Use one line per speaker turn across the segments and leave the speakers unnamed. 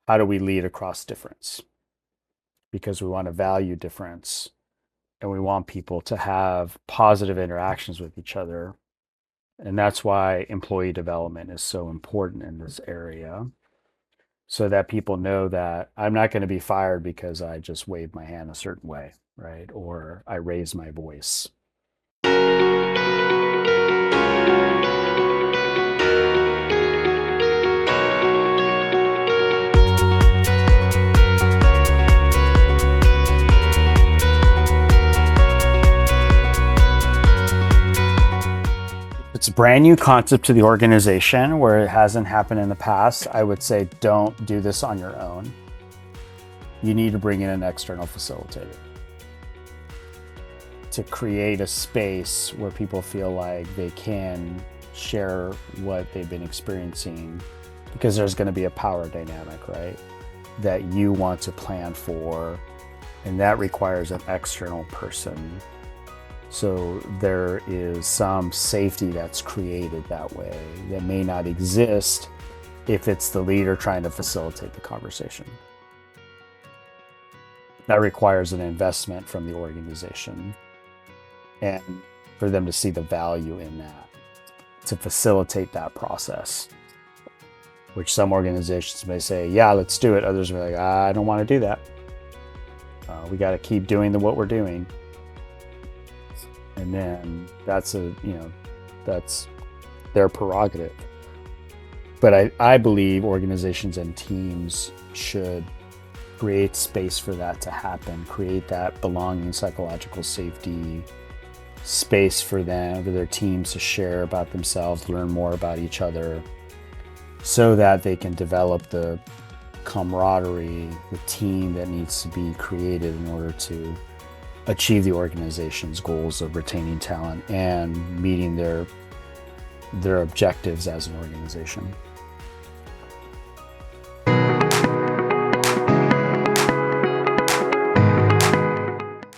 how do we lead across difference? Because we want to value difference and we want people to have positive interactions with each other. And that's why employee development is so important in this area, so that people know that I'm not going to be fired because I just waved my hand a certain way, right? Or I raised my voice. It's a brand new concept to the organization where it hasn't happened in the past. I would say don't do this on your own. You need to bring in an external facilitator to create a space where people feel like they can share what they've been experiencing, because there's going to be a power dynamic, right? That you want to plan for, and that requires an external person. So there is some safety that's created that way that may not exist if it's the leader trying to facilitate the conversation. That requires an investment from the organization and for them to see the value in that, to facilitate that process, which some organizations may say, yeah, let's do it. Others are like, I don't want to do that. We got to keep doing what we're doing. And then that's their prerogative. But I believe organizations and teams should create space for that to happen, create that belonging, psychological safety space for them, for their teams to share about themselves, learn more about each other, so that they can develop the camaraderie, the team that needs to be created in order to achieve the organization's goals of retaining talent and meeting their objectives as an organization.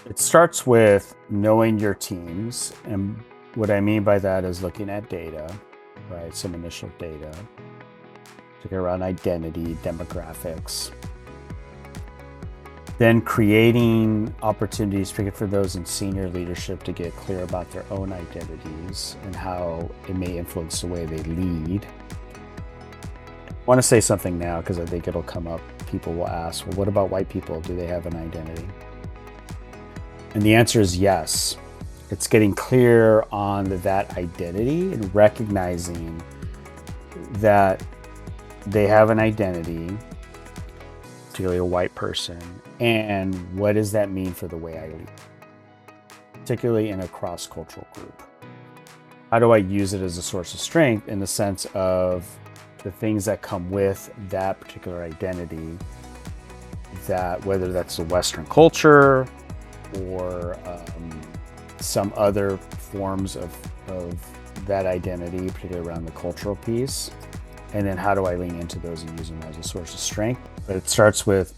It starts with knowing your teams, and what I mean by that is looking at data, right? Some initial data, particularly around identity, demographics. Then creating opportunities, particularly for those in senior leadership, to get clear about their own identities and how it may influence the way they lead. I want to say something now because I think it'll come up. People will ask, well, what about white people? Do they have an identity? And the answer is yes. It's getting clear on that identity and recognizing that they have an identity, particularly a white person, and what does that mean for the way I lead, particularly in a cross-cultural group? How do I use it as a source of strength in the sense of the things that come with that particular identity, that whether that's the Western culture or some other forms of that identity, particularly around the cultural piece? And then how do I lean into those and use them as a source of strength? But it starts with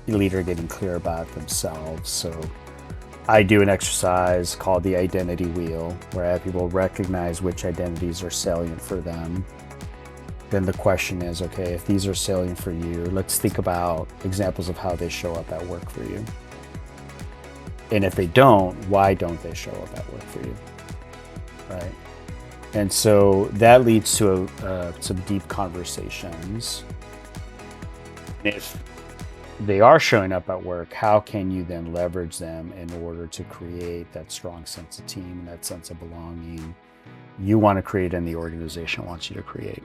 leader getting clear about themselves. So I do an exercise called the identity wheel, where I have people recognize which identities are salient for them. Then the question is, okay, if these are salient for you, let's think about examples of how they show up at work for you. And if they don't, why don't they show up at work for you, right? And so that leads to some deep conversations. If they are showing up at work, how can you then leverage them in order to create that strong sense of team, that sense of belonging you want to create and the organization wants you to create?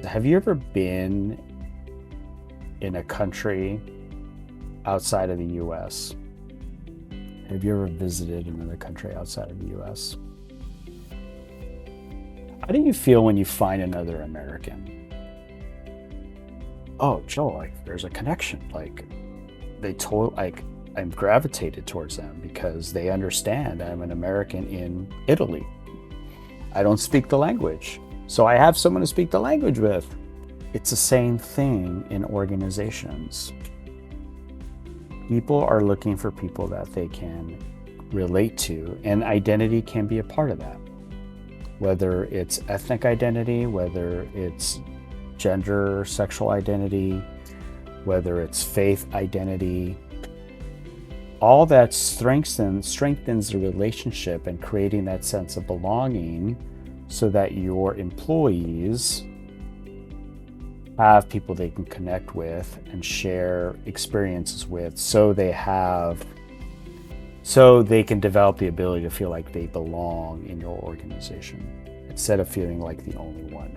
Have you ever been in a country outside of the US? Have you ever visited another country outside of the US? How do you feel when you find another American? Oh, Joe, like there's a connection. Like I'm gravitated towards them because they understand I'm an American in Italy. I don't speak the language, so I have someone to speak the language with. It's the same thing in organizations. People are looking for people that they can relate to, and identity can be a part of that. whether it's ethnic identity, whether it's gender, sexual identity, whether it's faith identity. All that strengthens the relationship and creating that sense of belonging so that your employees have people they can connect with and share experiences with, so they can develop the ability to feel like they belong in your organization instead of feeling like the only one.